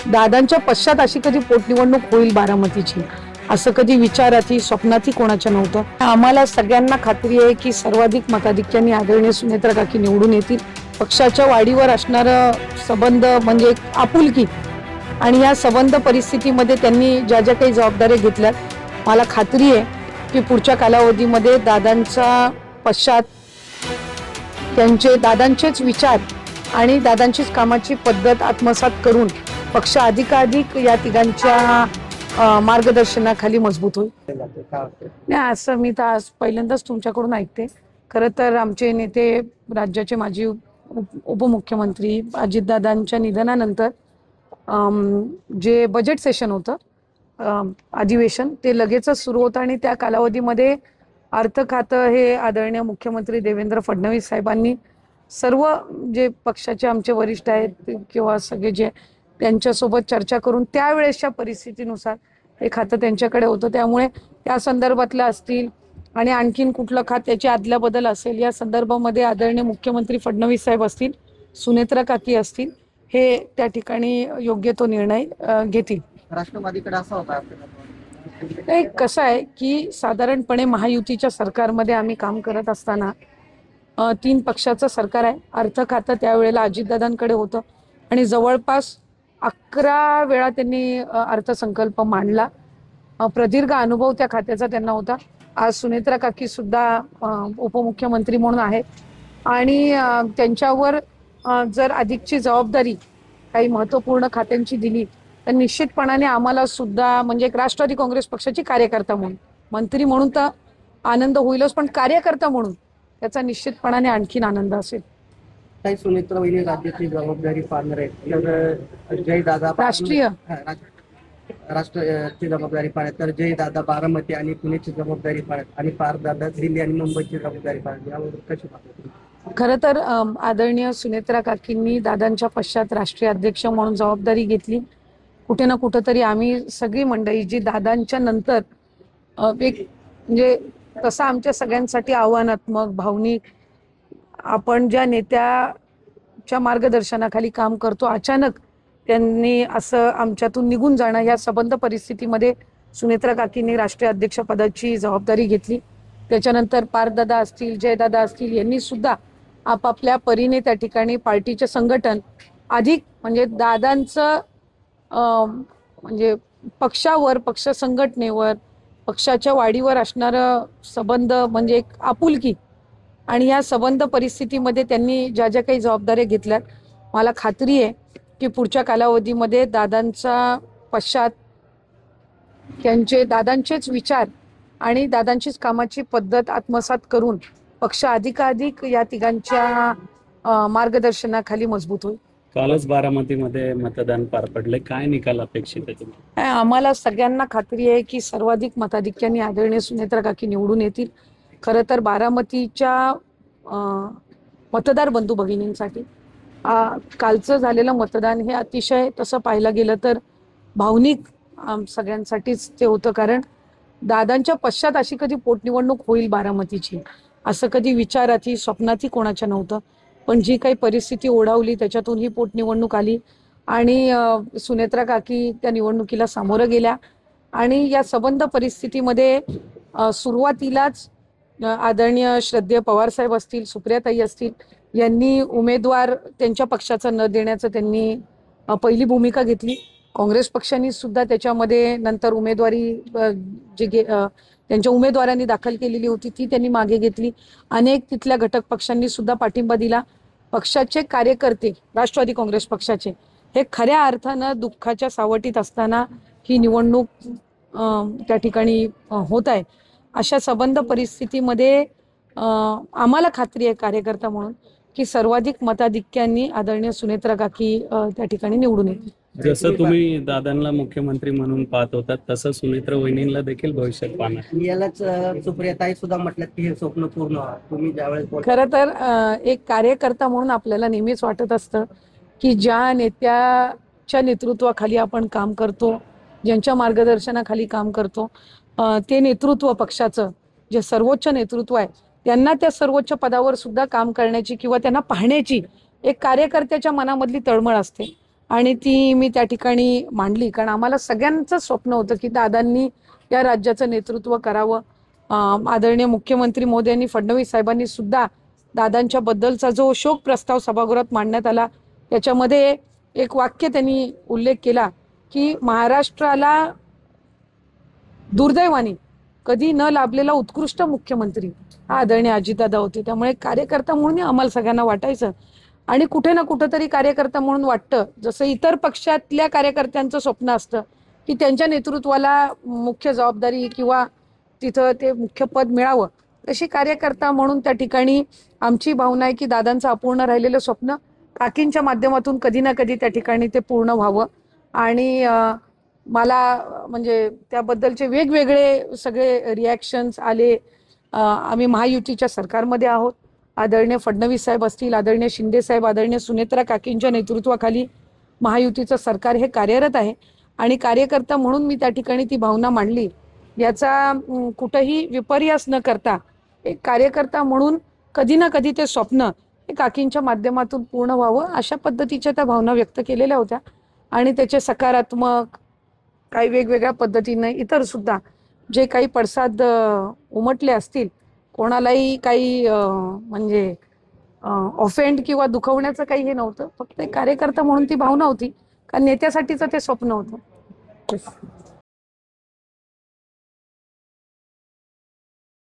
दादांच्या पश्चात अशी कधी पोटनिवडणूक होईल बारामतीची, असं कधी विचारातही स्वप्नातही कोणाच्या नव्हतं। आम्हाला सगळ्यांना खात्री आहे की सर्वाधिक मताधिक्याने आदरणीय सुनेत्रा काकी निवडून येतील। पक्षाच्या वाढीवर असणारं संबंध म्हणजे एक आपुलकी, आणि या संबंध परिस्थितीमध्ये त्यांनी ज्या ज्या काही जबाबदाऱ्या घेतल्यात, मला खात्री आहे की पुढच्या कालावधीमध्ये दादांचा पश्चात त्यांचे दादांचेच विचार आणि दादांचीच कामाची पद्धत आत्मसात करून पक्ष अधिकाधिक या तिघांच्या मार्गदर्शनाखाली मजबूत होईल। नाही, असं मी तर आज पहिल्यांदाच तुमच्याकडून ऐकते। खरं तर आमचे नेते, राज्याचे माजी उपमुख्यमंत्री अजितदादांच्या निधनानंतर जे बजेट सेशन होतं, अधिवेशन, ते लगेचच सुरू होतं आणि त्या कालावधीमध्ये अर्थ खातं हे आदरणीय मुख्यमंत्री देवेंद्र फडणवीस साहेबांनी सर्व जे पक्षाचे आमचे वरिष्ठ आहेत किंवा सगळे जे त्यांच्यासोबत चर्चा करून त्यावेळेसच्या परिस्थितीनुसार हे खातं त्यांच्याकडे होतं। त्यामुळे त्या संदर्भातलं असतील आणि आणखीन कुठलं खात त्याची अदलाबदल असेल, या संदर्भामध्ये आदरणीय मुख्यमंत्री फडणवीस साहेब असतील, सुनेत्रा काकी असतील, हे त्या ठिकाणी योग्य तो निर्णय घेतील। राष्ट्रवादीकडे असा होता एक कसं आहे की साधारणपणे महायुतीच्या सरकारमध्ये आम्ही काम करत असताना 3 पक्षाचं सरकार आहे। अर्थ खातं त्यावेळेला अजितदादांकडे होतं आणि जवळपास 11 वेळा त्यांनी अर्थसंकल्प मांडला। प्रदीर्घ अनुभव त्या खात्याचा त्यांना होता। आज सुनेत्रा काकी सुद्धा उपमुख्यमंत्री म्हणून आहेत आणि त्यांच्यावर जर अधिकची जबाबदारी काही महत्त्वपूर्ण खात्यांची दिली तर निश्चितपणाने आम्हाला सुद्धा म्हणजे एक राष्ट्रवादी काँग्रेस पक्षाची कार्यकर्ता म्हणून, मंत्री म्हणून तर आनंद होईलच, पण कार्यकर्ता म्हणून त्याचा निश्चितपणाने आणखीन आनंद असेल। काही सुनेत्रा वहिनी राज्याची जबाबदारी पाहणार आहेत, तर जय दादा राष्ट्राची जबाबदारी पाहण्यात, तर जय दादा बारामती आणि पुण्याची जबाबदारी पाहण्यात आणि पार दादा दिल्ली आणि मुंबईची जबाबदारी पाहण्यात, यावर कशी पाहतात? खरं तर आदरणीय सुनेत्रा काकींनी दादांच्या पश्चात राष्ट्रीय अध्यक्ष म्हणून जबाबदारी घेतली। कुठे ना कुठंतरी आम्ही सगळी मंडळी जी दादांच्या नंतर एक म्हणजे तसं आमच्या सगळ्यांसाठी आव्हानात्मक, भावनिक, आपण ज्या नेत्याच्या मार्गदर्शनाखाली काम करतो, अचानक त्यांनी असं आमच्यातून निघून जाणं, या संबंध परिस्थितीमध्ये सुनेत्रा काकींनी राष्ट्रीय अध्यक्ष पदाची जबाबदारी घेतली। त्याच्यानंतर पारदादा असतील, जयदादा असतील, यांनी सुद्धा आपापल्या परीने त्या ठिकाणी पार्टीचे संघटन अधिक म्हणजे दादांचं म्हणजे पक्षावर, पक्ष संघटनेवर, पक्षाच्या वाढीवर असणारं संबंध म्हणजे एक आपुलकी, आणि या संबंध परिस्थितीमध्ये त्यांनी ज्या ज्या काही जबाबदाऱ्या घेतल्यात, मला खात्री आहे की पुढच्या कालावधीमध्ये दादांचा पश्चात त्यांचे दादांचेच विचार आणि दादांचीच कामाची पद्धत आत्मसात करून पक्ष अधिकाधिक या तिघांच्या मार्गदर्शनाखाली मजबूत होईल। कालच बारामतीमध्ये मतदान पार पडले, काय निकाल अपेक्षित आहे? आम्हाला सगळ्यांना खात्री आहे की सर्वाधिक मताधिक्याने आदरणीय सुनेत्रा काकी निवडून येतील। खरं तर बारामतीच्या मतदार बंधू भगिनींसाठी कालचं झालेलं मतदान हे अतिशय तसं पाहायला गेलं तर भावनिक सगळ्यांसाठीच ते होतं, कारण दादांच्या पश्चात अशी कधी पोटनिवडणूक होईल बारामतीची, असं कधी विचारातही स्वप्नातही कोणाच्या नव्हतं। पण जी काही परिस्थिती ओढावली त्याच्यातून ही पोटनिवडणूक आली आणि सुनेत्रा काकी त्या निवडणुकीला सामोरं गेल्या आणि या संबंध परिस्थितीमध्ये सुरुवातीलाच आदरणीय श्रद्धेय पवारसाहेब असतील, सुप्रियाताई असतील, यांनी उमेदवार त्यांच्या पक्षाचा न देण्याचं त्यांनी पहिली भूमिका घेतली। काँग्रेस पक्षाने सुद्धा त्याच्यामध्ये नंतर उमेदवारी त्यांच्या उमेदवारांनी दाखल केलेली होती ती त्यांनी मागे घेतली। अनेक तिथल्या घटक पक्षांनी सुद्धा पाठिंबा दिला। पक्षाचे कार्यकर्ते, राष्ट्रवादी काँग्रेस पक्षाचे, हे खऱ्या अर्थानं दुःखाच्या सावटीत असताना ही निवडणूक त्या ठिकाणी होत आहे। अशा संबंध परिस्थितीमध्ये आम्हाला खात्री आहे कार्यकर्ता म्हणून की सर्वाधिक मताधिक्यांनी आदरणीय सुनेत्रा काकी त्या ठिकाणी निवडून येतील। जसं तुम्ही दादांना मुख्यमंत्री म्हणून पाहत होतात, तसं सुनेत्रा वहिनींना देखील भविष्यात पाहणार? यालाच सुप्रियाताई सुद्धा म्हटलं की हे स्वप्न पूर्ण व्हावं। तुम्ही ज्यावेळेस खरं तर एक कार्यकर्ता म्हणून आपल्याला नेहमीच वाटत असतं की ज्या नेत्याच्या नेतृत्वाखाली आपण काम करतो, ज्यांच्या मार्गदर्शनाखाली काम करतो, ते नेतृत्व पक्षाचं जे सर्वोच्च नेतृत्व आहे त्यांना त्या सर्वोच्च पदावर सुद्धा काम करण्याची किंवा त्यांना पाहण्याची एक कार्यकर्त्याच्या मनामधली तळमळ असते। आणि ती मी त्या ठिकाणी मांडली. कारण आम्हाला सगळ्यांचं स्वप्न होतं की दादांनी या राज्याचं नेतृत्व करावं. आदरणीय मुख्यमंत्री मोदयांनी, फडणवीस साहेबांनी सुद्धा दादांच्या बद्दलचा जो शोक प्रस्ताव सभागृहात मांडण्यात आला त्याच्यामध्ये एक वाक्य त्यांनी उल्लेख केला की महाराष्ट्राला दुर्दैवाने कधी न लाभलेला उत्कृष्ट मुख्यमंत्री हा आदरणीय अजितदादा होते. त्यामुळे कार्यकर्ता म्हणून आम्हाला सगळ्यांना वाटायचं आणि कुठे ना कुठंतरी कार्यकर्ता म्हणून वाटतं जसं इतर पक्षातल्या कार्यकर्त्यांचं स्वप्न असतं की त्यांच्या नेतृत्वाला मुख्य जबाबदारी किंवा तिथं ते मुख्य पद मिळावं, तशी कार्यकर्ता म्हणून त्या ठिकाणी आमची भावना आहे की दादांचं अपूर्ण राहिलेलं स्वप्न काकींच्या माध्यमातून कधी ना कधी त्या ठिकाणी ते पूर्ण व्हावं. आणि मला म्हणजे त्याबद्दलचे वेगवेगळे सगळे रिॲक्शन्स आले. आम्ही महायुतीच्या सरकारमध्ये आहोत. आदरणीय फडणवीस साहेब असतील, आदरणीय शिंदे साहेब, आदरणीय सुनेत्रा काकींच्या नेतृत्वाखाली महायुतीचं सरकार हे कार्यरत आहे आणि कार्यकर्ता म्हणून मी त्या ठिकाणी ती भावना मांडली. याचा कुठंही विपर्यास न करता एक कार्यकर्ता म्हणून कधी ना कधी ते स्वप्न हे काकींच्या माध्यमातून पूर्ण व्हावं अशा पद्धतीच्या त्या भावना व्यक्त केलेल्या होत्या. आणि त्याचे सकारात्मक काही वेगवेगळ्या पद्धतीने इतर सुद्धा जे काही पडसाद उमटले असतील, कोणालाही काही म्हणजे ऑफेंड किंवा दुखवण्याचं काही हे नव्हतं. फक्त एक कार्यकर्ता म्हणून ती भावना होती कारण नेत्यासाठीचं ते स्वप्न होतं.